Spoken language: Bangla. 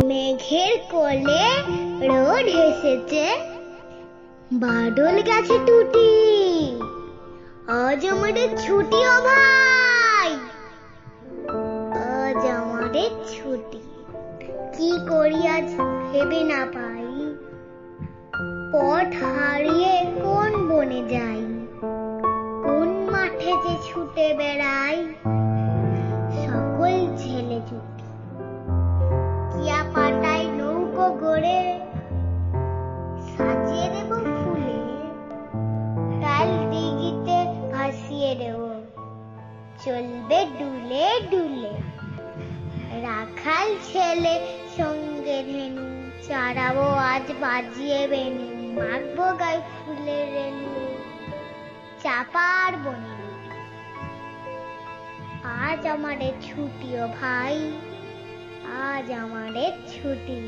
মেঘের কোলে রোদ হেসেছে, বাদল গেছে টুটি। আজ আমাদের ছুটি ও ভাই, আজ আমাদের ছুটি। কি করি আজ ভেবে না পাই, পথ হারিয়ে কোন বনে যাই, কোন মাঠে যে ছুটে বেড়াই। সকল ছেলে ছুটি, কিয়া পাতায় নৌকো গড়ে সাজিয়ে দেব ফুলে, কাল দিঘিতে ভাসিয়ে দেব, চলবে দুলে দুলে। রাখাল ছেলে সঙ্গে ধেনু, চড়াবো আজ বাজিয়ে বেনু, মাখবো গায়ে ফুলের রেণু, চাপার বনে। আজ আমাদের ছুটি ও ভাই, আজ আমাদের ছুটি।